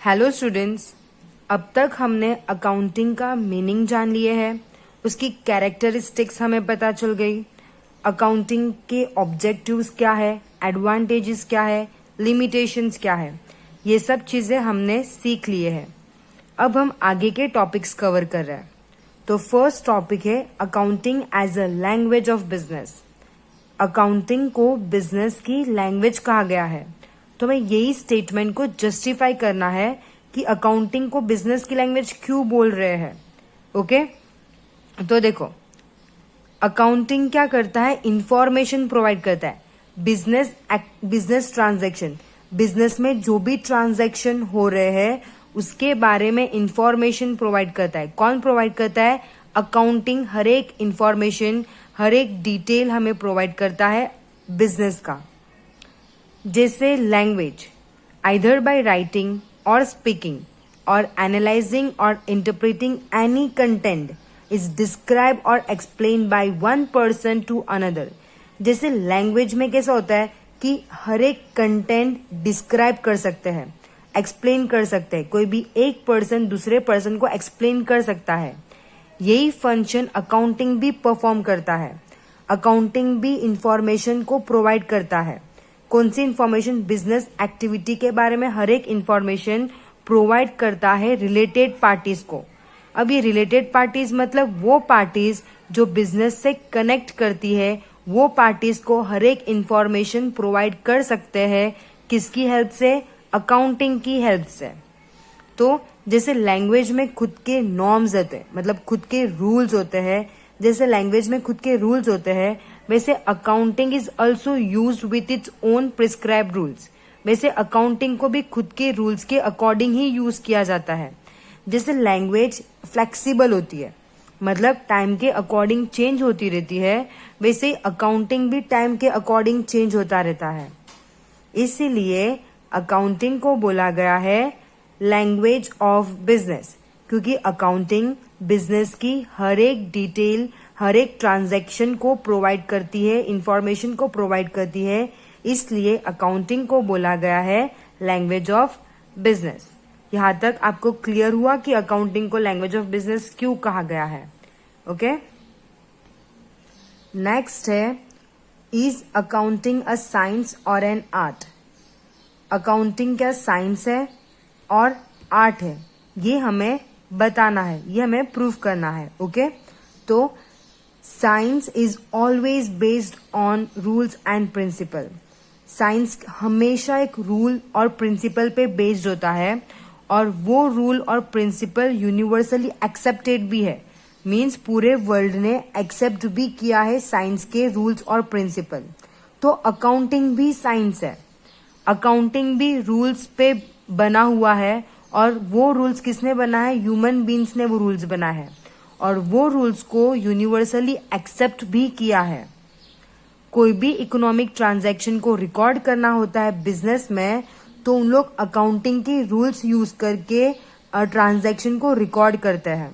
Hello students, अब तक हमने अकाउंटिंग का मीनिंग जान लिए है, उसकी कैरेक्टरिस्टिक्स हमें पता चल गई। अकाउंटिंग के ऑब्जेक्टिव्स क्या है, एडवांटेजेस क्या है, लिमिटेशंस क्या है, ये सब चीजें हमने सीख लिए हैं। अब हम आगे के टॉपिक्स कवर कर रहे हैं। तो फर्स्ट टॉपिक है accounting as a language of business. Accounting को बिजनेस की लैंग्वेज कहा गया है। तो हमें यही स्टेटमेंट को जस्टिफाई करना है कि अकाउंटिंग को बिजनेस की लैंग्वेज क्यों बोल रहे हैं। ओके, तो देखो, अकाउंटिंग क्या करता है, इंफॉर्मेशन प्रोवाइड करता है। बिजनेस ट्रांजैक्शन, बिजनेस में जो भी ट्रांजैक्शन हो रहे हैं उसके बारे में इंफॉर्मेशन प्रोवाइड करता है। कौन प्रोवाइड करता है? अकाउंटिंग हर एक इंफॉर्मेशन, हर एक डिटेल हमें प्रोवाइड करता है बिजनेस का। जैसे लैंग्वेज, आइदर बाय राइटिंग और स्पीकिंग और एनालाइजिंग और interpreting any content is describe और explain by one person to another. जैसे लैंग्वेज में कैसा होता है कि हर एक कंटेंट डिस्क्राइब कर सकते हैं, एक्सप्लेन कर सकते हैं, कोई भी एक पर्सन दूसरे पर्सन को एक्सप्लेन कर सकता है। यही फंक्शन अकाउंटिंग भी परफॉर्म करता है। अकाउंटिंग भी इंफॉर्मेशन को प्रोवाइड करता है। कौन सी इंफॉर्मेशन? बिजनेस एक्टिविटी के बारे में हर एक इंफॉर्मेशन प्रोवाइड करता है रिलेटेड पार्टीज को। अब ये रिलेटेड पार्टीज मतलब वो पार्टीज जो बिजनेस से कनेक्ट करती है, वो पार्टीज को हर एक इंफॉर्मेशन प्रोवाइड कर सकते हैं। किसकी हेल्प से? अकाउंटिंग की हेल्प से। तो जैसे लैंग्वेज में खुद के नॉर्म्स होते हैं, मतलब खुद के रूल्स होते हैं, जैसे लैंग्वेज में खुद के रूल्स होते हैं, वैसे accounting is also used with its own prescribed rules. वैसे अकाउंटिंग को भी खुद के रूल्स के अकॉर्डिंग ही यूज किया जाता है। जैसे लैंग्वेज फ्लेक्सिबल होती है, मतलब टाइम के अकॉर्डिंग चेंज होती रहती है, वैसे अकाउंटिंग भी टाइम के अकॉर्डिंग चेंज होता रहता है। इसीलिए अकाउंटिंग को बोला गया है लैंग्वेज ऑफ बिजनेस, क्योंकि अकाउंटिंग बिजनेस की हर एक डिटेल, हर एक ट्रांजैक्शन को प्रोवाइड करती है, इंफॉर्मेशन को प्रोवाइड करती है। इसलिए अकाउंटिंग को बोला गया है लैंग्वेज ऑफ बिजनेस। यहां तक आपको क्लियर हुआ कि अकाउंटिंग को लैंग्वेज ऑफ बिजनेस क्यों कहा गया है। ओके, नेक्स्ट है, इज अकाउंटिंग अ साइंस और एन आर्ट? अकाउंटिंग क्या साइंस है और आर्ट है? ये हमें बताना है, ये हमें प्रूव करना है। ओके, तो science is always based on rules and principle. Science हमेशा एक रूल और प्रिंसिपल पे बेस्ड होता है, और वो रूल और प्रिंसिपल यूनिवर्सली एक्सेप्टेड भी है। मीन्स पूरे वर्ल्ड ने एक्सेप्ट भी किया है साइंस के रूल्स और प्रिंसिपल। तो अकाउंटिंग भी साइंस है। अकाउंटिंग भी रूल्स पे बना हुआ है, और वो रूल्स किसने बना है? ह्यूमन बींग्स ने वो रूल्स बना है, और वो रूल्स को यूनिवर्सली एक्सेप्ट भी किया है। कोई भी इकोनॉमिक ट्रांजैक्शन को रिकॉर्ड करना होता है बिजनेस में, तो उन लोग अकाउंटिंग के रूल्स यूज करके ट्रांजैक्शन को रिकॉर्ड करते हैं।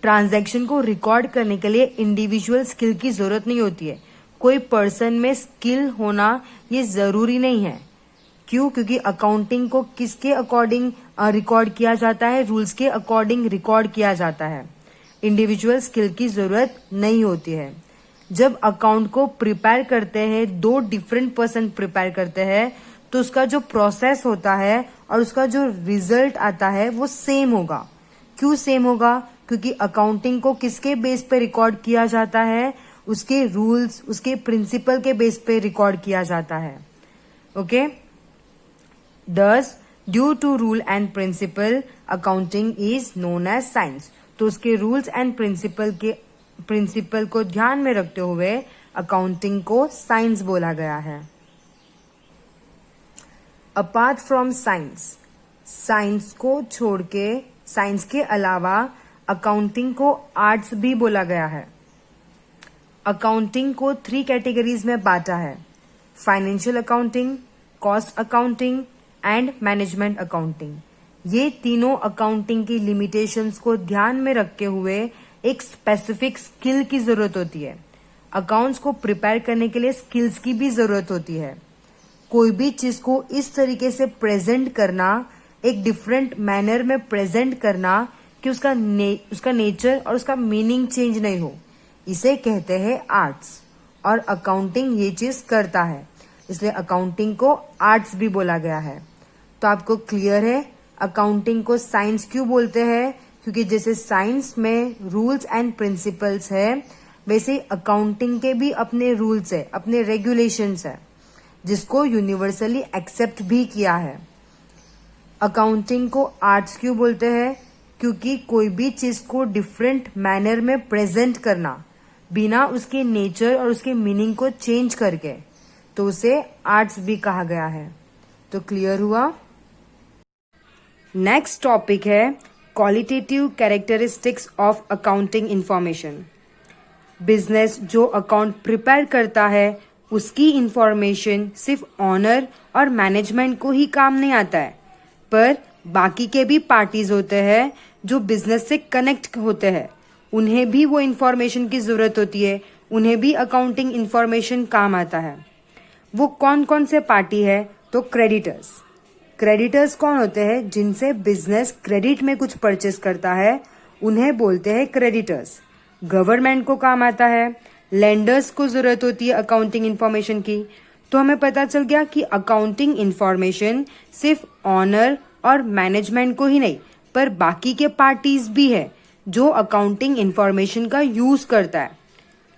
ट्रांजैक्शन को रिकॉर्ड करने के लिए इंडिविजुअल स्किल की जरूरत नहीं होती है। कोई पर्सन में स्किल होना ये जरूरी नहीं है। क्यों? क्योंकि अकाउंटिंग को किसके अकॉर्डिंग रिकॉर्ड किया जाता है? रूल्स के अकॉर्डिंग रिकॉर्ड किया जाता है। इंडिविजुअल स्किल की जरूरत नहीं होती है। जब अकाउंट को प्रिपेयर करते हैं, दो डिफरेंट पर्सन प्रिपेयर करते हैं, तो उसका जो प्रोसेस होता है और उसका जो रिजल्ट आता है वो सेम होगा। क्यों सेम होगा? क्योंकि अकाउंटिंग को किसके बेस पे रिकॉर्ड किया जाता है? उसके रूल्स, उसके प्रिंसिपल के बेस पे रिकॉर्ड किया जाता है। Okay, thus due to rule and principle accounting is known as science. तो उसके रूल्स एंड प्रिंसिपल को ध्यान में रखते हुए अकाउंटिंग को साइंस बोला गया है। अपार्ट फ्रॉम साइंस, साइंस को छोड़ के, साइंस के अलावा अकाउंटिंग को आर्ट्स भी बोला गया है। अकाउंटिंग को 3 कैटेगरीज में बांटा है: financial accounting, cost accounting and management accounting. ये तीनों अकाउंटिंग की लिमिटेशंस को ध्यान में रखते हुए एक स्पेसिफिक स्किल की जरूरत होती है। अकाउंट्स को प्रिपेयर करने के लिए स्किल्स की भी जरूरत होती है। कोई भी चीज को इस तरीके से प्रेजेंट करना एक डिफरेंट मैनर में प्रेजेंट करना कि उसका नेचर और उसका मीनिंग चेंज नहीं हो, इसे कहते हैं आर्ट्स। और अकाउंटिंग ये चीज करता है, इसलिए अकाउंटिंग को आर्ट्स भी बोला गया है। तो आपको क्लियर है अकाउंटिंग को साइंस क्यों बोलते हैं? क्योंकि जैसे साइंस में रूल्स एंड प्रिंसिपल्स है, वैसे अकाउंटिंग के भी अपने रूल्स है, अपने रेगुलेशंस है, जिसको यूनिवर्सली एक्सेप्ट भी किया है। अकाउंटिंग को आर्ट्स क्यों बोलते हैं? क्योंकि कोई भी चीज को डिफरेंट मैनर में प्रेजेंट करना बिना उसके नेचर और उसके मीनिंग को चेंज करके, तो उसे आर्ट्स भी कहा गया है। तो क्लियर हुआ? नेक्स्ट टॉपिक है qualitative characteristics of accounting information. Business जो अकाउंट प्रिपेयर करता है उसकी इंफॉर्मेशन सिर्फ ऑनर और मैनेजमेंट को ही काम नहीं आता है, पर बाकी के भी पार्टीज होते हैं जो बिजनेस से कनेक्ट होते हैं, उन्हें भी वो इंफॉर्मेशन की जरूरत होती है, उन्हें भी अकाउंटिंग इंफॉर्मेशन काम आता है। वो कौन कौन से पार्टी है? तो क्रेडिटर्स। क्रेडिटर्स कौन होते हैं? जिनसे बिजनेस क्रेडिट में कुछ परचेस करता है, उन्हें बोलते हैं क्रेडिटर्स। गवर्नमेंट को काम आता है, लेंडर्स को जरूरत होती है अकाउंटिंग इंफॉर्मेशन की। तो हमें पता चल गया कि अकाउंटिंग इंफॉर्मेशन सिर्फ ऑनर और मैनेजमेंट को ही नहीं, पर बाकी के पार्टीज भी है जो अकाउंटिंग इंफॉर्मेशन का यूज करता है।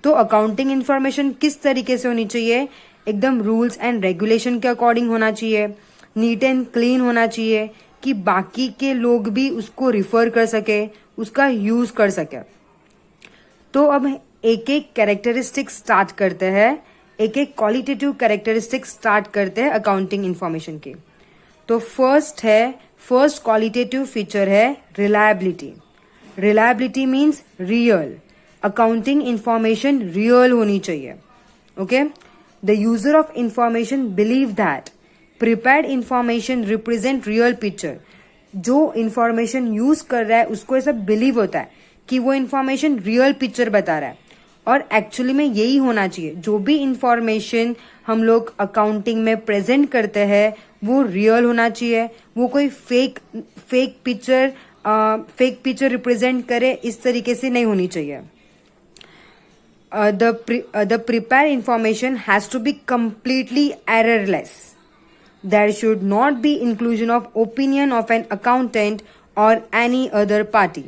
तो अकाउंटिंग इंफॉर्मेशन किस तरीके से होनी चाहिए? एकदम रूल्स एंड रेगुलेशन के अकॉर्डिंग होना चाहिए, नीट एंड क्लीन होना चाहिए कि बाकी के लोग भी उसको रिफर कर सके, उसका यूज कर सके। तो अब एक एक कैरेक्टरिस्टिक स्टार्ट करते हैं, एक एक क्वालिटेटिव कैरेक्टरिस्टिक स्टार्ट करते हैं अकाउंटिंग इंफॉर्मेशन की। तो फर्स्ट क्वालिटेटिव फीचर है reliability. Reliability means real. Accounting information real होनी चाहिए। Okay, the user of information believe that prepared information represent real picture. जो इंफॉर्मेशन यूज कर रहा है उसको ऐसा बिलीव होता है कि वो इंफॉर्मेशन रियल पिक्चर बता रहा है, और एक्चुअली में यही होना चाहिए। जो भी इंफॉर्मेशन हम लोग अकाउंटिंग में प्रेजेंट करते हैं वो रियल होना चाहिए, वो कोई फेक पिक्चर रिप्रेजेंट करे इस तरीके से नहीं होनी चाहिए। The prepared information has to be completely errorless. There should not be inclusion of opinion of an accountant or any other party.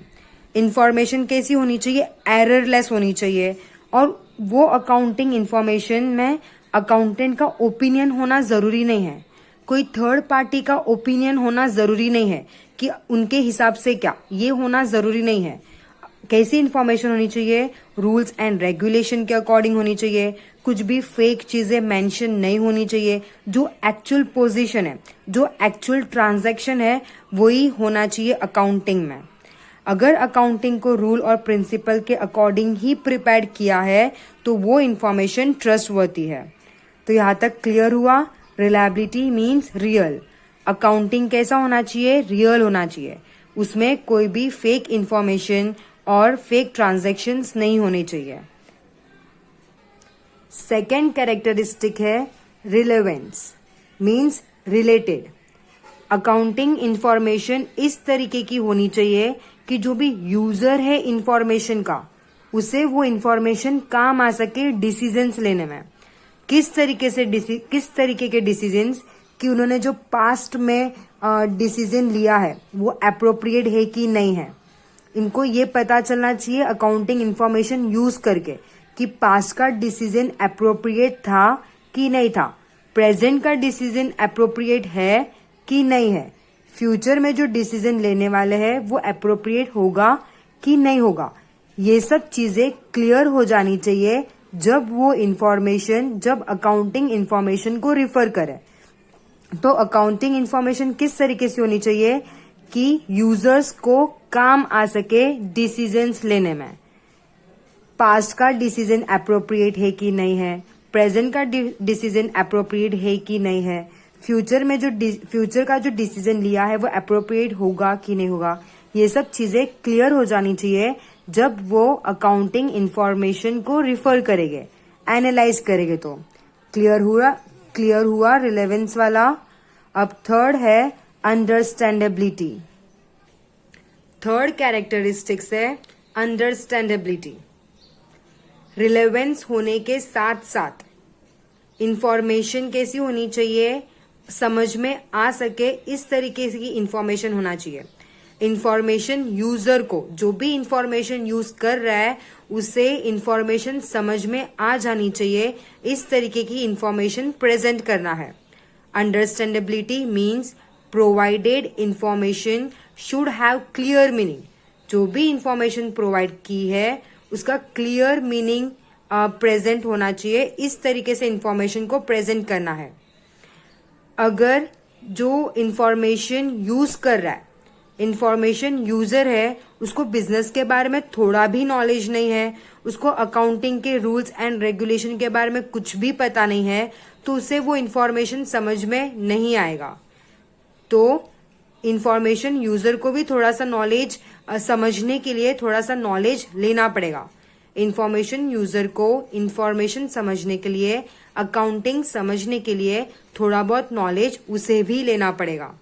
Information कैसी होनी चाहिए? errorless होनी चाहिए, और वो अकाउंटिंग इंफॉर्मेशन में अकाउंटेंट का ओपिनियन होना जरूरी नहीं है, कोई थर्ड पार्टी का ओपिनियन होना जरूरी नहीं है कि उनके हिसाब से क्या, ये होना जरूरी नहीं है। कैसी इंफॉर्मेशन होनी चाहिए? रूल्स एंड रेगुलेशन के अकॉर्डिंग होनी चाहिए, कुछ भी फेक चीजें मेंशन नहीं होनी चाहिए, जो एक्चुअल पोजीशन है, जो एक्चुअल ट्रांजैक्शन है, वही होना चाहिए अकाउंटिंग में। अगर अकाउंटिंग को रूल और प्रिंसिपल के अकॉर्डिंग ही प्रिपेयर किया है तो वो इंफॉर्मेशन ट्रस्टवर्दी है। तो यहाँ तक क्लियर हुआ? Reliability means real. अकाउंटिंग कैसा होना चाहिए? रियल होना चाहिए, उसमें कोई भी फेक इंफॉर्मेशन और फेक ट्रांजैक्शंस नहीं होने चाहिए। सेकेंड कैरेक्टरिस्टिक है relevance, means related. Accounting information इस तरीके की होनी चाहिए कि जो भी यूजर है इंफॉर्मेशन का, उसे वो इंफॉर्मेशन काम आ सके डिसीजंस लेने में। किस तरीके के डिसीजंस? कि उन्होंने जो पास्ट में डिसीजन लिया है वो अप्रोप्रिएट है कि नहीं है। इनको ये पता चलना चाहिए अकाउंटिंग इंफॉर्मेशन यूज करके कि पास्ट का डिसीजन अप्रोप्रिएट था कि नहीं था, प्रेजेंट का डिसीजन अप्रोप्रिएट है कि नहीं है, फ्यूचर में जो डिसीजन लेने वाले हैं वो अप्रोप्रिएट होगा कि नहीं होगा। ये सब चीजें क्लियर हो जानी चाहिए जब वो इंफॉर्मेशन, जब अकाउंटिंग इंफॉर्मेशन को रिफर करे। तो अकाउंटिंग इंफॉर्मेशन किस तरीके से होनी चाहिए कि यूजर्स को काम आ सके डिसीजंस लेने में। पास्ट का डिसीजन अप्रोप्रिएट है कि नहीं है, प्रेजेंट का डिसीजन अप्रोप्रिएट है कि नहीं है, फ्यूचर का जो डिसीजन लिया है वो अप्रोप्रिएट होगा कि नहीं होगा। ये सब चीजें क्लियर हो जानी चाहिए जब वो अकाउंटिंग इंफॉर्मेशन को रिफर करेंगे, एनालाइज करेंगे। तो क्लियर हुआ रिलेवेंस वाला। अब थर्ड है अंडरस्टैंडेबिलिटी। थर्ड कैरेक्टरिस्टिक्स है अंडरस्टैंडेबिलिटी। रिलेवेंस होने के साथ साथ इंफॉर्मेशन कैसी होनी चाहिए, समझ में आ सके इस तरीके की इंफॉर्मेशन होना चाहिए। इंफॉर्मेशन यूजर को, जो भी इंफॉर्मेशन यूज कर रहा है उसे इंफॉर्मेशन समझ में आ जानी चाहिए, इस तरीके की इंफॉर्मेशन प्रेजेंट करना है। Understandability means provided information should have clear meaning. जो भी इंफॉर्मेशन प्रोवाइड की है उसका क्लियर मीनिंग प्रेजेंट होना चाहिए, इस तरीके से इंफॉर्मेशन को प्रेजेंट करना है। अगर जो इंफॉर्मेशन यूज कर रहा है, इंफॉर्मेशन यूजर है, उसको बिजनेस के बारे में थोड़ा भी नॉलेज नहीं है, उसको अकाउंटिंग के रूल्स एंड रेगुलेशन के बारे में कुछ भी पता नहीं है, तो उसे वो इंफॉर्मेशन समझ में नहीं आएगा। तो इंफॉर्मेशन यूजर को भी थोड़ा सा नॉलेज समझने के लिए थोड़ा सा नॉलेज लेना पड़ेगा। इंफॉर्मेशन यूजर को इंफॉर्मेशन समझने के लिए, अकाउंटिंग समझने के लिए थोड़ा बहुत नॉलेज उसे भी लेना पड़ेगा।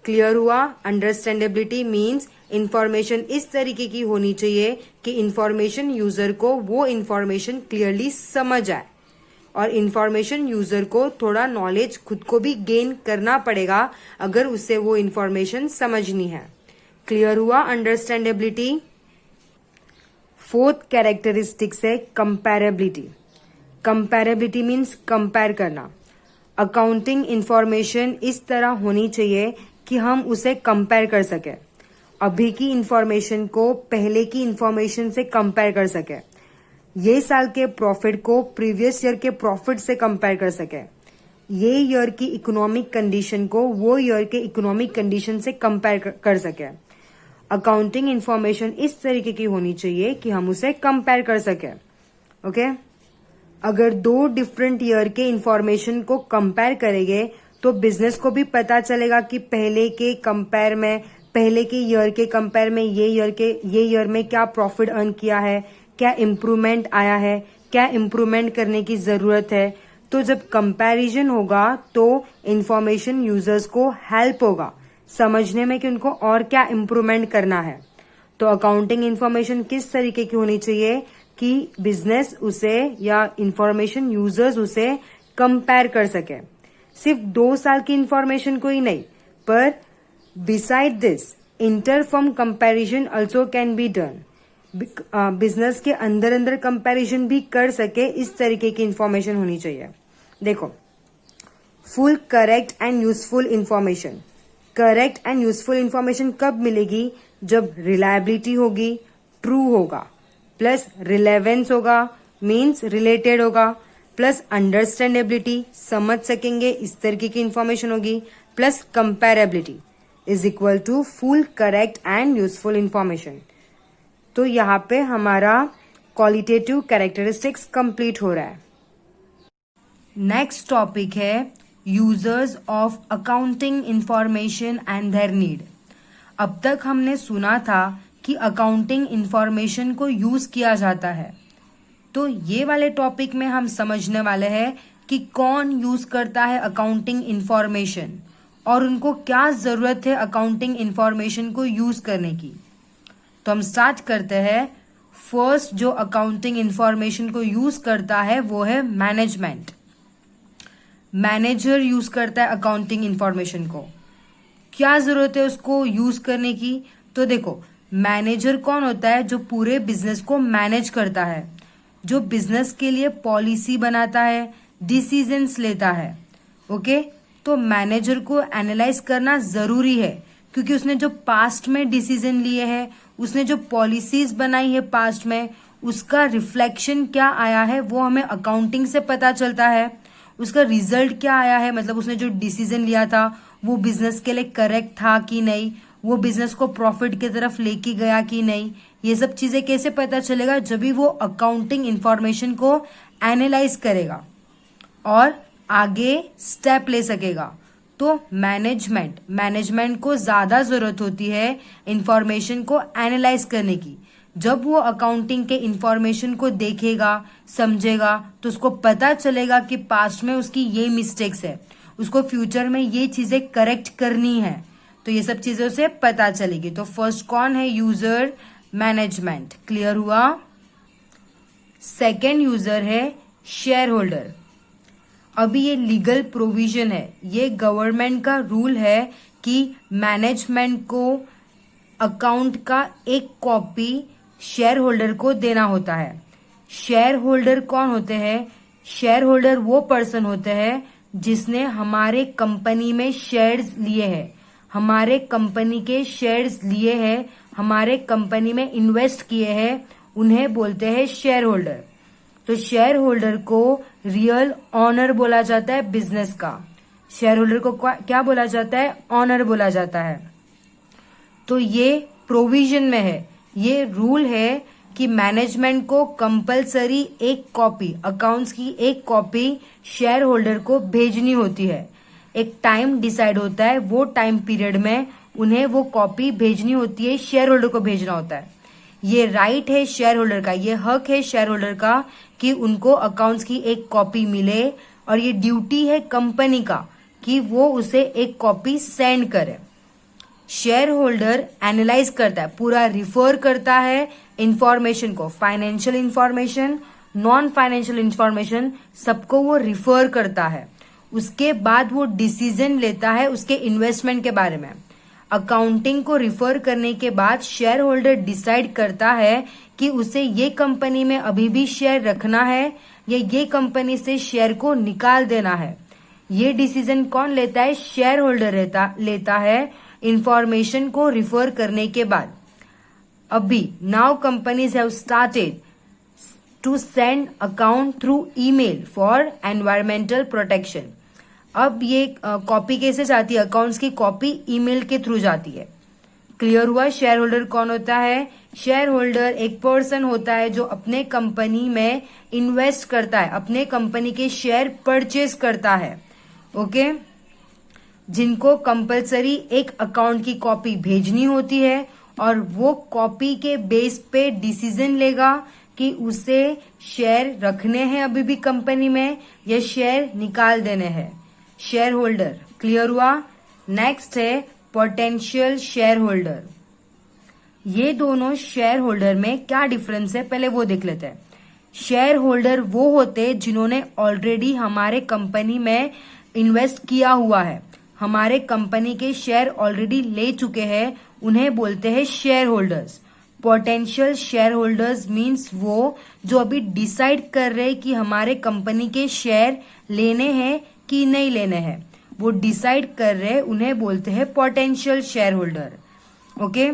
क्लियर हुआ? अंडरस्टैंडेबिलिटी मीन्स इंफॉर्मेशन इस तरीके की होनी चाहिए कि इंफॉर्मेशन यूजर को वो इंफॉर्मेशन क्लियरली समझ आए, और इंफॉर्मेशन यूजर को थोड़ा नॉलेज खुद को भी गेन करना पड़ेगा अगर उसे वो इंफॉर्मेशन समझनी है। क्लियर हुआ अंडरस्टैंडेबिलिटी? फोर्थ कैरेक्टरिस्टिक्स है कंपैरेबिलिटी। कंपैरेबिलिटी मीन्स कंपेयर करना। अकाउंटिंग इंफॉर्मेशन इस तरह होनी चाहिए कि हम उसे कंपेयर कर सके, अभी की इंफॉर्मेशन को पहले की इंफॉर्मेशन से कंपेयर कर सके, ये साल के प्रॉफिट को प्रीवियस ईयर के प्रॉफिट से कंपेयर कर सके, ये ईयर की इकोनॉमिक कंडीशन को वो ईयर के इकोनॉमिक कंडीशन से कंपेयर कर सके। अकाउंटिंग इंफॉर्मेशन इस तरीके की होनी चाहिए कि हम उसे कंपेयर कर सके। ओके, अगर दो डिफरेंट ईयर के इंफॉर्मेशन को कंपेयर करेंगे तो बिजनेस को भी पता चलेगा कि पहले के कंपेयर में, पहले के ईयर के कंपेयर में ये ईयर में क्या प्रॉफिट अर्न किया है, क्या इम्प्रूवमेंट आया है, क्या इम्प्रूवमेंट करने की जरूरत है। तो जब कंपैरिजन होगा तो इंफॉर्मेशन यूजर्स को हेल्प होगा समझने में कि उनको और क्या इम्प्रूवमेंट करना है। तो अकाउंटिंग इंफॉर्मेशन किस तरीके की होनी चाहिए कि बिजनेस उसे या इंफॉर्मेशन यूजर्स उसे कंपेयर कर सके। सिर्फ 2 साल की इंफॉर्मेशन को ही नहीं, पर beside this inter firm comparison also can be done. Business के अंदर अंदर कंपैरिजन भी कर सके, इस तरीके की इंफॉर्मेशन होनी चाहिए। देखो, full correct and useful information. Correct and useful information कब मिलेगी? जब रिलायबिलिटी होगी, ट्रू होगा, प्लस रिलेवेंस होगा मीन्स रिलेटेड होगा, प्लस अंडरस्टैंडेबिलिटी समझ सकेंगे इस तरीके की इंफॉर्मेशन होगी, plus comparability is equal to full correct and useful information. तो यहाँ पे हमारा क्वालिटेटिव कैरेक्टरिस्टिक्स कंप्लीट हो रहा है। नेक्स्ट टॉपिक है users of accounting information and their need. अब तक हमने सुना था कि अकाउंटिंग इंफॉर्मेशन को यूज किया जाता है, तो ये वाले टॉपिक में हम समझने वाले हैं कि कौन यूज करता है अकाउंटिंग इंफॉर्मेशन और उनको क्या जरूरत है अकाउंटिंग इंफॉर्मेशन को यूज करने की। तो हम स्टार्ट करते हैं। फर्स्ट जो अकाउंटिंग इंफॉर्मेशन को यूज करता है वो है मैनेजमेंट। मैनेजर यूज करता है अकाउंटिंग इंफॉर्मेशन को। क्या जरूरत है उसको यूज करने की? तो देखो, मैनेजर कौन होता है? जो पूरे बिजनेस को मैनेज करता है, जो बिजनेस के लिए पॉलिसी बनाता है, डिसीजंस लेता है। ओके, तो मैनेजर को एनालाइज करना जरूरी है, क्योंकि उसने जो पास्ट में डिसीजन लिए हैं, उसने जो पॉलिसीज बनाई है पास्ट में, उसका रिफ्लेक्शन क्या आया है वो हमें अकाउंटिंग से पता चलता है। उसका रिजल्ट क्या आया है, मतलब उसने जो डिसीजन लिया था वो बिजनेस के लिए करेक्ट था कि नहीं, वो बिजनेस को प्रॉफिट की तरफ लेके गया कि नहीं, ये सब चीजें कैसे पता चलेगा? जब भी वो अकाउंटिंग इंफॉर्मेशन को एनालाइज करेगा और आगे स्टेप ले सकेगा। तो मैनेजमेंट को ज्यादा जरूरत होती है इंफॉर्मेशन को एनालाइज करने की। जब वो अकाउंटिंग के इंफॉर्मेशन को देखेगा, समझेगा, तो उसको पता चलेगा कि पास्ट में उसकी ये मिस्टेक्स है, उसको फ्यूचर में ये चीजें करेक्ट करनी है, तो ये सब चीजों से पता चलेगी। तो फर्स्ट कौन है? User management. क्लियर हुआ? सेकेंड यूजर है शेयर होल्डर। अभी ये लीगल प्रोविजन है, ये गवर्नमेंट का रूल है कि मैनेजमेंट को अकाउंट का एक कॉपी शेयर होल्डर को देना होता है। शेयर होल्डर कौन होते हैं? शेयर होल्डर वो पर्सन होते हैं जिसने हमारे कंपनी में शेयर्स लिए हैं, हमारे कंपनी के शेयर्स लिए हैं, हमारे कंपनी में इन्वेस्ट किए हैं, उन्हें बोलते हैं शेयर होल्डर। तो शेयर होल्डर को रियल ऑनर बोला जाता है बिजनेस का। शेयर होल्डर को क्या बोला जाता है? ऑनर बोला जाता है। तो ये प्रोविजन में है, ये रूल है कि मैनेजमेंट को कंपलसरी एक कॉपी, अकाउंट्स की एक कॉपी शेयर होल्डर को भेजनी होती है। एक टाइम डिसाइड होता है, वो टाइम पीरियड में उन्हें वो कॉपी भेजनी होती है, शेयर होल्डर को भेजना होता है। ये राइट है शेयर होल्डर का, ये हक है शेयर होल्डर का कि उनको अकाउंट्स की एक कॉपी मिले, और ये ड्यूटी है कंपनी का कि वो उसे एक कॉपी सेंड करे। शेयर होल्डर एनालाइज करता है, पूरा रिफर करता है इंफॉर्मेशन को, financial information, non financial information, सबको वो रिफर करता है। उसके बाद वो डिसीजन लेता है उसके इन्वेस्टमेंट के बारे में। अकाउंटिंग को रिफर करने के बाद शेयर होल्डर डिसाइड करता है कि उसे ये कंपनी में अभी भी शेयर रखना है या ये कंपनी से शेयर को निकाल देना है। ये डिसीजन कौन लेता है? शेयर होल्डर लेता है इंफॉर्मेशन को रिफर करने के बाद। अभी now companies have started to send account through email for environmental protection. अब ये कॉपी कैसे जाती है? अकाउंट्स की कॉपी ईमेल के थ्रू जाती है। क्लियर हुआ? शेयर होल्डर कौन होता है? शेयर होल्डर एक पर्सन होता है जो अपने कंपनी में इन्वेस्ट करता है, अपने कंपनी के शेयर परचेज करता है। ओके, जिनको कंपलसरी एक अकाउंट की कॉपी भेजनी होती है, और वो कॉपी के बेस पे डिसीजन लेगा कि उसे शेयर रखने हैं अभी भी कंपनी में या शेयर निकाल देने हैं। Share holder. क्लियर हुआ? नेक्स्ट है पोटेंशियल शेयर होल्डर। ये दोनों शेयर होल्डर में क्या डिफरेंस है, पहले वो देख लेते हैं। शेयर होल्डर वो होते हैं जिन्होंने ऑलरेडी हमारे कंपनी में इन्वेस्ट किया हुआ है, हमारे कंपनी के शेयर ऑलरेडी ले चुके हैं, उन्हें बोलते हैं share holders. Potential share holders means वो जो अभी डिसाइड कर रहे हैं कि हमारे कंपनी के शेयर लेने हैं कि नहीं लेने हैं, वो डिसाइड कर रहे हैं, उन्हें बोलते हैं पोटेंशियल शेयर होल्डर। ओके,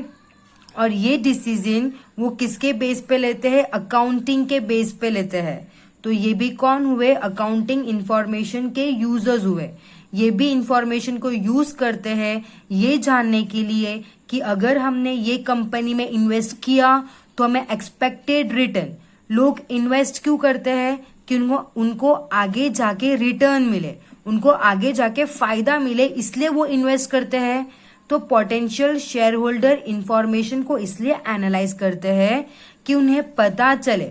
और ये डिसीजन वो किसके बेस पे लेते हैं? अकाउंटिंग के बेस पे लेते हैं। तो ये भी कौन हुए? अकाउंटिंग इंफॉर्मेशन के यूजर्स हुए। ये भी इंफॉर्मेशन को यूज करते हैं ये जानने के लिए कि अगर हमने ये कंपनी में इन्वेस्ट किया तो हमें एक्सपेक्टेड रिटर्न। लोग इन्वेस्ट क्यों करते हैं? कि उनको आगे जाके रिटर्न मिले, उनको आगे जाके फायदा मिले, इसलिए वो इन्वेस्ट करते हैं। तो पोटेंशियल शेयर होल्डर इंफॉर्मेशन को इसलिए एनालाइज करते हैं कि उन्हें पता चले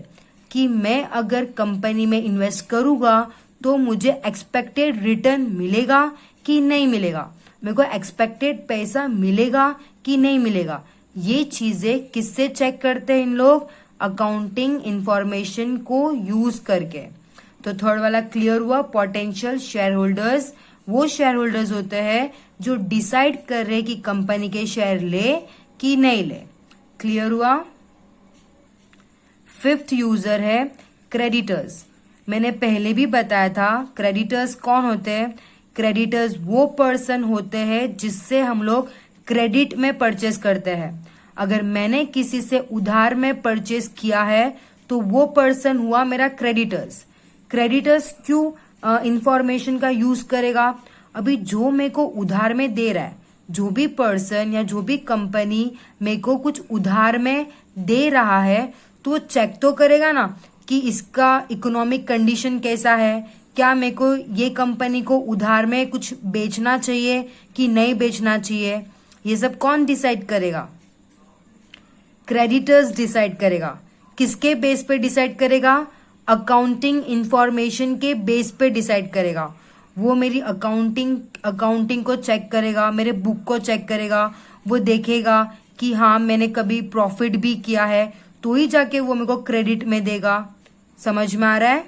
कि मैं अगर कंपनी में इन्वेस्ट करूंगा तो मुझे एक्सपेक्टेड रिटर्न मिलेगा कि नहीं मिलेगा, मेरे को एक्सपेक्टेड पैसा मिलेगा कि नहीं मिलेगा। ये चीजें किससे चेक करते हैं इन लोग? अकाउंटिंग इंफॉर्मेशन को यूज करके। तो थर्ड वाला क्लियर हुआ। पोटेंशियल शेयर होल्डर्स वो शेयर होल्डर्स होते हैं जो डिसाइड कर रहे कि कंपनी के शेयर ले कि नहीं ले। क्लियर हुआ? फिफ्थ यूजर है क्रेडिटर्स। मैंने पहले भी बताया था क्रेडिटर्स कौन होते हैं। क्रेडिटर्स वो पर्सन होते हैं जिससे हम लोग क्रेडिट में परचेस करते हैं। अगर मैंने किसी से उधार में परचेस किया है तो वो पर्सन हुआ मेरा क्रेडिटर्स। क्रेडिटर्स क्यों इंफॉर्मेशन का यूज करेगा? अभी जो मेरे को उधार में दे रहा है, जो भी पर्सन या जो भी कंपनी मेरे को कुछ उधार में दे रहा है, तो चेक तो करेगा ना कि इसका इकोनॉमिक कंडीशन कैसा है, क्या मेरे को ये कंपनी को उधार में कुछ बेचना चाहिए कि नहीं बेचना चाहिए। ये सब कौन डिसाइड करेगा? क्रेडिटर्स डिसाइड करेगा। किसके बेस पे डिसाइड करेगा? अकाउंटिंग इंफॉर्मेशन के बेस पे डिसाइड करेगा। वो मेरी अकाउंटिंग को चेक करेगा, मेरे बुक को चेक करेगा, वो देखेगा कि हाँ मैंने कभी प्रॉफिट भी किया है, तो ही जाके वो मेरे को क्रेडिट में देगा। समझ में आ रहा है?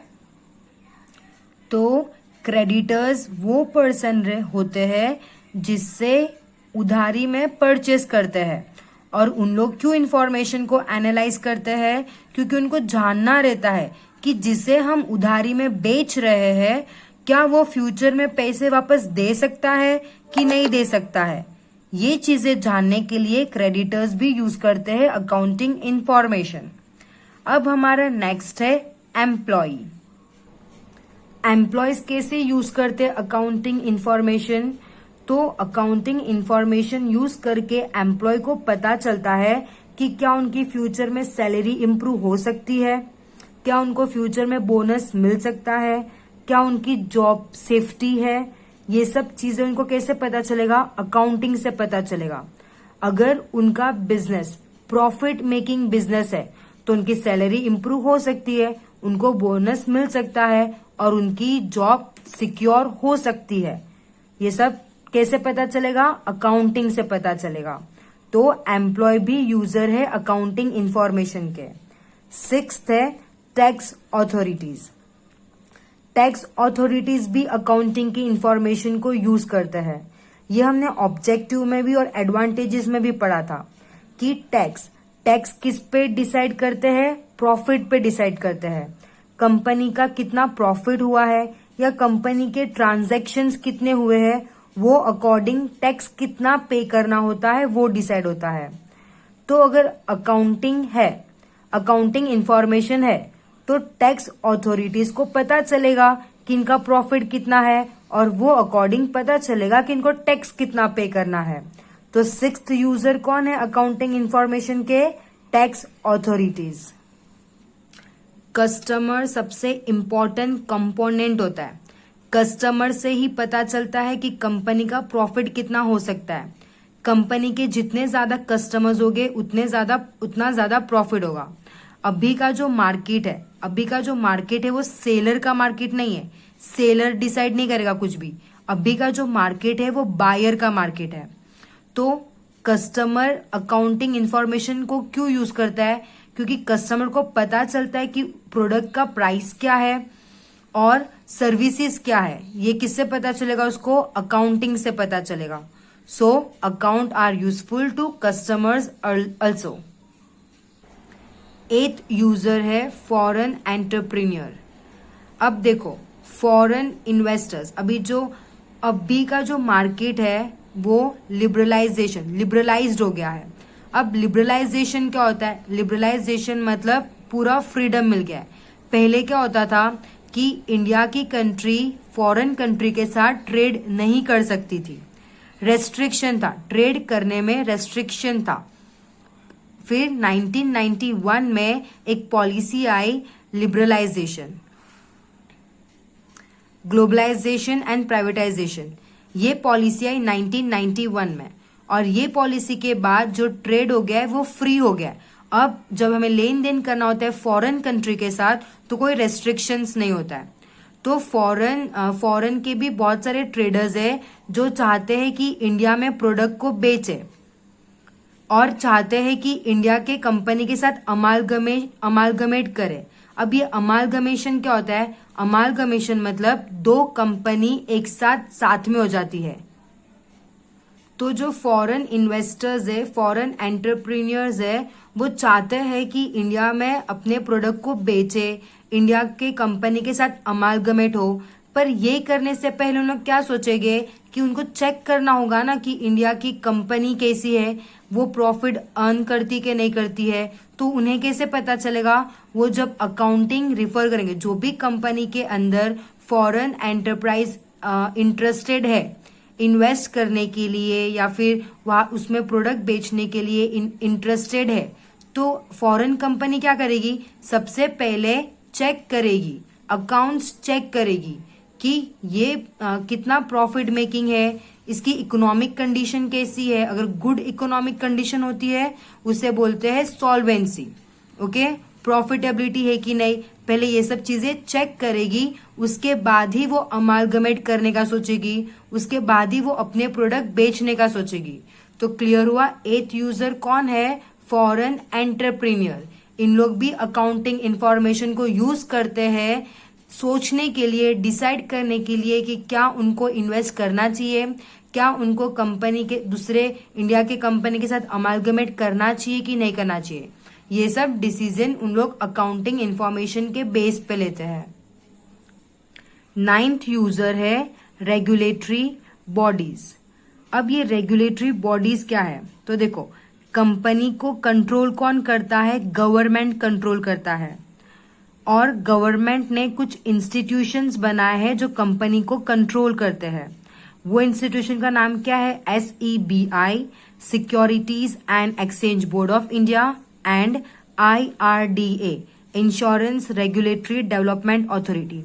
तो क्रेडिटर्स वो पर्सन होते हैं जिससे उधारी में परचेस करते हैं, और उन लोग क्यों इंफॉर्मेशन को एनालाइज करते हैं? क्योंकि उनको जानना रहता है कि जिसे हम उधारी में बेच रहे हैं क्या वो फ्यूचर में पैसे वापस दे सकता है कि नहीं दे सकता है। ये चीजें जानने के लिए क्रेडिटर्स भी यूज करते हैं अकाउंटिंग इंफॉर्मेशन। अब हमारा नेक्स्ट है एम्प्लॉय। एम्प्लॉयज कैसे यूज करते हैं अकाउंटिंग इंफॉर्मेशन? तो अकाउंटिंग इंफॉर्मेशन यूज करके एम्प्लॉय को पता चलता है कि क्या उनकी फ्यूचर में सैलरी इंप्रूव हो सकती है, क्या उनको फ्यूचर में बोनस मिल सकता है, क्या उनकी जॉब सेफ्टी है। ये सब चीजें उनको कैसे पता चलेगा? अकाउंटिंग से पता चलेगा। अगर उनका बिजनेस प्रॉफिट मेकिंग बिजनेस है तो उनकी सैलरी इंप्रूव हो सकती है, उनको बोनस मिल सकता है और उनकी जॉब सिक्योर हो सकती है। ये सब कैसे पता चलेगा? अकाउंटिंग से पता चलेगा। तो एम्प्लॉय भी यूजर है अकाउंटिंग इंफॉर्मेशन के। सिक्स्थ है टैक्स अथॉरिटीज। टैक्स अथॉरिटीज भी अकाउंटिंग की इंफॉर्मेशन को यूज करते हैं। ये हमने ऑब्जेक्टिव में भी और एडवांटेजेस में भी पढ़ा था कि टैक्स किस पे डिसाइड करते हैं? प्रॉफिट पे डिसाइड करते हैं। कंपनी का कितना प्रॉफिट हुआ है या कंपनी के ट्रांजैक्शंस कितने हुए हैं, वो अकॉर्डिंग टैक्स कितना पे करना होता है वो डिसाइड होता है। तो अगर अकाउंटिंग इंफॉर्मेशन है तो टैक्स अथॉरिटीज को पता चलेगा कि इनका प्रॉफिट कितना है और वो अकॉर्डिंग पता चलेगा कि इनको टैक्स कितना पे करना है। तो सिक्स्थ यूजर कौन है अकाउंटिंग इंफॉर्मेशन के? Tax authorities. कस्टमर सबसे इंपॉर्टेंट कंपोनेंट होता है। कस्टमर से ही पता चलता है कि कंपनी का प्रॉफिट कितना हो सकता है। कंपनी के जितने ज्यादा कस्टमर्स होंगे उतना ज्यादा प्रॉफिट होगा। अभी का जो मार्केट है वो सेलर का मार्केट नहीं है। सेलर डिसाइड नहीं करेगा कुछ भी। अभी का जो मार्केट है वो बायर का मार्केट है। तो कस्टमर अकाउंटिंग इंफॉर्मेशन को क्यों यूज करता है? क्योंकि कस्टमर को पता चलता है कि प्रोडक्ट का प्राइस क्या है और सर्विसेज क्या है। ये किससे पता चलेगा? उसको अकाउंटिंग से पता चलेगा। So account are useful to customers also. Eighth user है फॉरेन एंटरप्रेन्योर। अब देखो फॉरेन इन्वेस्टर्स, अभी का जो मार्केट है वो लिबरलाइज्ड हो गया है। अब लिबरलाइजेशन क्या होता है? लिबरलाइजेशन मतलब पूरा फ्रीडम मिल गया है। पहले क्या होता था कि इंडिया की कंट्री फॉरेन कंट्री के साथ ट्रेड नहीं कर सकती थी। रेस्ट्रिक्शन था, ट्रेड करने में रेस्ट्रिक्शन था। फिर 1991 में एक पॉलिसी आई लिबरलाइजेशन, ग्लोबलाइजेशन एंड प्राइवेटाइजेशन। ये पॉलिसी आई 1991 में, और ये पॉलिसी के बाद जो ट्रेड हो गया है वो फ्री हो गया है। अब जब हमें लेन देन करना होता है फॉरेन कंट्री के साथ तो कोई रेस्ट्रिक्शंस नहीं होता है। तो फॉरेन के भी बहुत सारे ट्रेडर्स है जो चाहते हैं कि इंडिया में प्रोडक्ट को बेचे और चाहते हैं कि इंडिया के कंपनी के साथ अमालगमेट करे। अब ये अमालगमेशन क्या होता है? अमालगमेशन मतलब दो कंपनी एक साथ में हो जाती है। तो जो फॉरेन इन्वेस्टर्स है, फॉरेन एंटरप्रेन्योर्स है, वो चाहते हैं कि इंडिया में अपने प्रोडक्ट को बेचे, इंडिया के कंपनी के साथ अमालगमेट हो। पर ये करने से पहले उन लोग क्या सोचेंगे कि उनको चेक करना होगा ना कि इंडिया की कंपनी कैसी है, वो प्रॉफिट अर्न करती कि नहीं करती है। तो उन्हें कैसे पता चलेगा? वो जब अकाउंटिंग रिफर करेंगे, जो भी कंपनी के अंदर फॉरेन एंटरप्राइज इंटरेस्टेड है इन्वेस्ट करने के लिए या फिर वहां उसमें प्रोडक्ट बेचने के लिए इंटरेस्टेड है, तो फॉरेन कंपनी क्या करेगी? सबसे पहले चेक करेगी, अकाउंट्स चेक करेगी कि ये कितना प्रॉफिट मेकिंग है, इसकी इकोनॉमिक कंडीशन कैसी है। अगर गुड इकोनॉमिक कंडीशन होती है उसे बोलते हैं सॉल्वेंसी। ओके, प्रॉफिटेबिलिटी है कि नहीं, पहले ये सब चीजें चेक करेगी, उसके बाद ही वो अमालगमेट करने का सोचेगी, उसके बाद ही वो अपने प्रोडक्ट बेचने का सोचेगी। तो क्लियर हुआ। 8th यूजर कौन है? Foreign entrepreneur. इन लोग भी अकाउंटिंग इंफॉर्मेशन को यूज करते हैं सोचने के लिए, डिसाइड करने के लिए कि क्या उनको इन्वेस्ट करना चाहिए, क्या उनको कंपनी के दूसरे इंडिया के कंपनी के साथ अमालगमेट करना चाहिए कि नहीं करना चाहिए। ये सब डिसीजन उन लोग अकाउंटिंग इंफॉर्मेशन के बेस पे लेते हैं। 9th यूजर है रेगुलेटरी बॉडीज। अब ये रेगुलेटरी बॉडीज क्या है? तो देखो, कंपनी को कंट्रोल कौन करता है? गवर्नमेंट कंट्रोल करता है, और गवर्नमेंट ने कुछ इंस्टीट्यूशंस बनाए हैं जो कंपनी को कंट्रोल करते हैं। वो इंस्टीट्यूशन का नाम क्या है? SEBI, securities and exchange board of India, and IRDA, insurance regulatory development authority.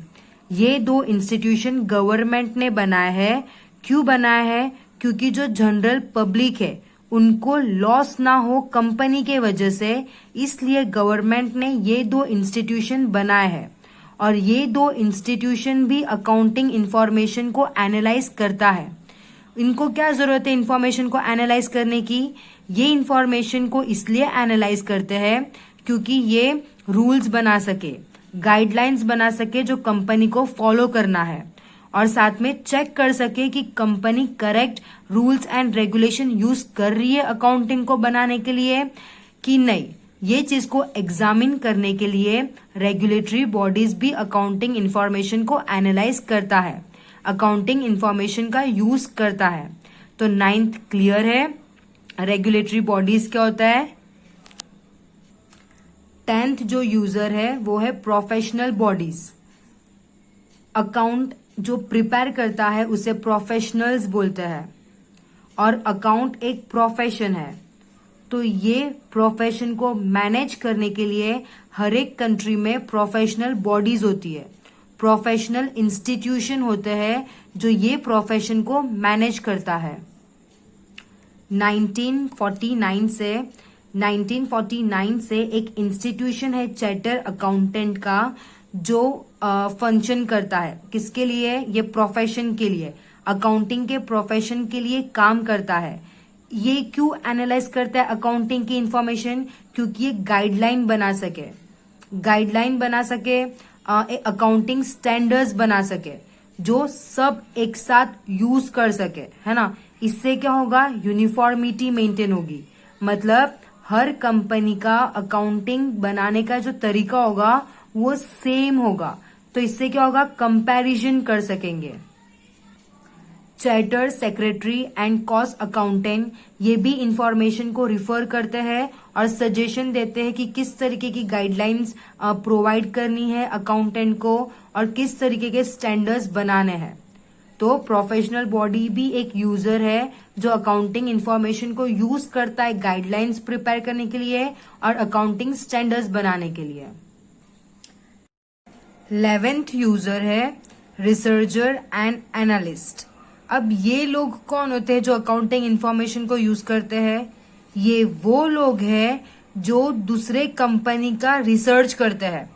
ये दो इंस्टीट्यूशन गवर्नमेंट ने बनाया है। क्यों बनाया है? क्योंकि जो जनरल पब्लिक है उनको लॉस ना हो कंपनी के वजह से, इसलिए गवर्नमेंट ने ये दो इंस्टीट्यूशन बनाए हैं। और ये दो इंस्टीट्यूशन भी अकाउंटिंग इंफॉर्मेशन को एनालाइज करता है। इनको क्या जरूरत है इंफॉर्मेशन को एनालाइज करने की? ये इंफॉर्मेशन को इसलिए एनालाइज करते हैं क्योंकि ये रूल्स बना सके, गाइडलाइंस बना सके जो कंपनी को फॉलो करना है, और साथ में चेक कर सके कि company correct rules and regulation use कर रही है अकाउंटिंग को बनाने के लिए कि नहीं। ये चीज को एग्जामिन करने के लिए रेगुलेटरी बॉडीज भी अकाउंटिंग इंफॉर्मेशन को एनालाइज करता है, अकाउंटिंग इंफॉर्मेशन का यूज करता है। तो 9th क्लियर है। रेगुलेटरी बॉडीज क्या होता है? 10th जो यूजर है वो है प्रोफेशनल बॉडीज। अकाउंट जो प्रिपेयर करता है उसे प्रोफेशनल्स बोलते हैं, और अकाउंट एक प्रोफेशन है। तो ये प्रोफेशन को मैनेज करने के लिए हर एक कंट्री में प्रोफेशनल बॉडीज होती है, प्रोफेशनल इंस्टीट्यूशन होते हैं जो ये प्रोफेशन को मैनेज करता है। 1949 से एक इंस्टीट्यूशन है चार्टर अकाउंटेंट का जो फंक्शन करता है। किसके लिए? ये प्रोफेशन के लिए, अकाउंटिंग के प्रोफेशन के लिए काम करता है। ये क्यों एनालाइज करता है अकाउंटिंग की इंफॉर्मेशन? क्योंकि ये गाइडलाइन बना सके, अकाउंटिंग स्टैंडर्ड्स बना सके जो सब एक साथ यूज कर सके, है ना। इससे क्या होगा? यूनिफॉर्मिटी मेंटेन होगी, मतलब हर कंपनी का अकाउंटिंग बनाने का जो तरीका होगा वो सेम होगा। तो इससे क्या होगा? कंपैरिजन कर सकेंगे। Charter secretary and cost accountant ये भी इंफॉर्मेशन को रिफर करते हैं और सजेशन देते हैं कि किस तरीके की गाइडलाइंस प्रोवाइड करनी है अकाउंटेंट को और किस तरीके के स्टैंडर्ड्स बनाने हैं। तो प्रोफेशनल बॉडी भी एक यूजर है जो अकाउंटिंग इंफॉर्मेशन को यूज करता है गाइडलाइंस प्रिपेयर करने के लिए और अकाउंटिंग स्टैंडर्ड्स बनाने के लिए। 11th यूजर है रिसर्चर एंड एनालिस्ट। अब ये लोग कौन होते हैं जो अकाउंटिंग इंफॉर्मेशन को यूज करते हैं? ये वो लोग हैं जो दूसरे कंपनी का रिसर्च करते हैं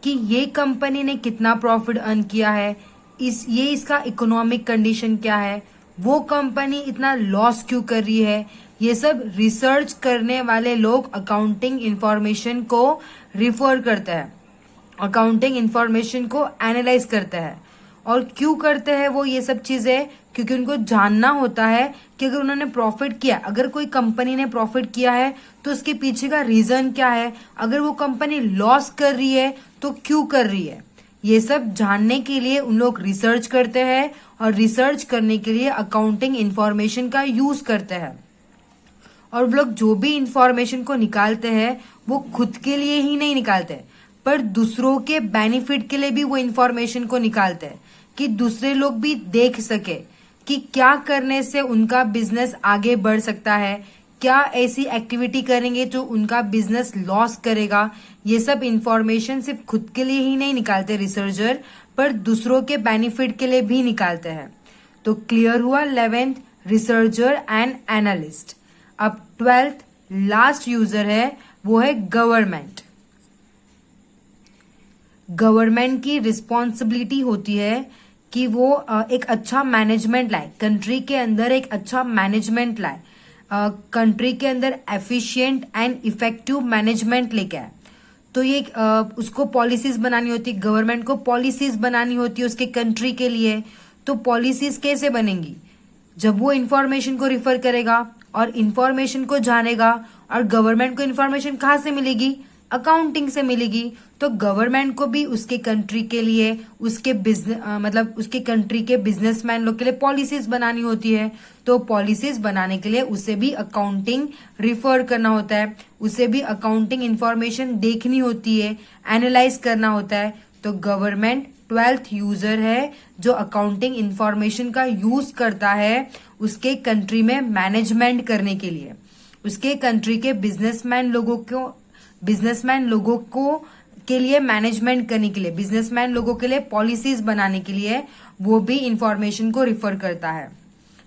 कि ये कंपनी ने कितना प्रॉफिट अर्न किया है, इसका इकोनॉमिक कंडीशन क्या है, वो कंपनी इतना लॉस क्यों कर रही है। ये सब रिसर्च करने वाले लोग अकाउंटिंग इंफॉर्मेशन को रिफर करते हैं, अकाउंटिंग इंफॉर्मेशन को एनालाइज करते हैं। और क्यों करते हैं वो ये सब चीजें? क्योंकि उनको जानना होता है कि अगर उन्होंने प्रॉफिट किया, अगर कोई कंपनी ने प्रॉफिट किया है तो उसके पीछे का रीजन क्या है, अगर वो कंपनी लॉस कर रही है तो क्यों कर रही है। ये सब जानने के लिए उन लोग रिसर्च करते हैं और रिसर्च करने के लिए अकाउंटिंग इंफॉर्मेशन का यूज करते हैं। और वो लोग जो भी इंफॉर्मेशन को निकालते हैं वो खुद के लिए ही नहीं निकालते पर दूसरों के बेनिफिट के लिए भी वो इंफॉर्मेशन को निकालते हैं कि दूसरे लोग भी देख सके कि क्या करने से उनका बिजनेस आगे बढ़ सकता है, क्या ऐसी एक्टिविटी करेंगे जो उनका बिजनेस लॉस करेगा। ये सब इंफॉर्मेशन सिर्फ खुद के लिए ही नहीं निकालते रिसर्चर, पर दूसरों के बेनिफिट के लिए भी निकालते हैं। तो क्लियर हुआ 11th रिसर्चर एंड एनालिस्ट। अब 12th लास्ट यूजर है वो है गवर्नमेंट। गवर्नमेंट की रिस्पॉन्सिबिलिटी होती है कि वो एक अच्छा मैनेजमेंट लाए, कंट्री के अंदर एक अच्छा मैनेजमेंट लाए, कंट्री के अंदर एफिशिएंट एंड इफेक्टिव मैनेजमेंट लेके आए। तो ये उसको पॉलिसीज बनानी होती है, गवर्नमेंट को पॉलिसीज बनानी होती है उसके कंट्री के लिए। तो पॉलिसीज कैसे बनेंगी? जब वो इंफॉर्मेशन को रिफर करेगा और इंफॉर्मेशन को जानेगा, और गवर्नमेंट को इंफॉर्मेशन कहाँ से मिलेगी? अकाउंटिंग से मिलेगी। तो गवर्नमेंट को भी उसके कंट्री के लिए, उसके बिजनेस मतलब उसके कंट्री के बिजनेसमैन लोग के लिए पॉलिसीज बनानी होती है। तो पॉलिसीज बनाने के लिए उसे भी अकाउंटिंग रिफर करना होता है, उसे भी अकाउंटिंग इंफॉर्मेशन देखनी होती है, एनालाइज करना होता है। तो गवर्नमेंट 12th यूजर है जो अकाउंटिंग इंफॉर्मेशन का यूज करता है उसके कंट्री में मैनेजमेंट करने के लिए, उसके कंट्री के बिजनेसमैन लोगों को के लिए मैनेजमेंट करने के लिए, बिजनेसमैन लोगों के लिए पॉलिसीज बनाने के लिए वो भी इंफॉर्मेशन को रिफर करता है।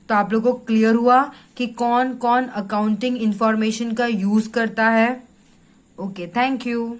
तो आप लोगों को क्लियर हुआ कि कौन कौन अकाउंटिंग इंफॉर्मेशन का यूज करता है। Okay, thank you.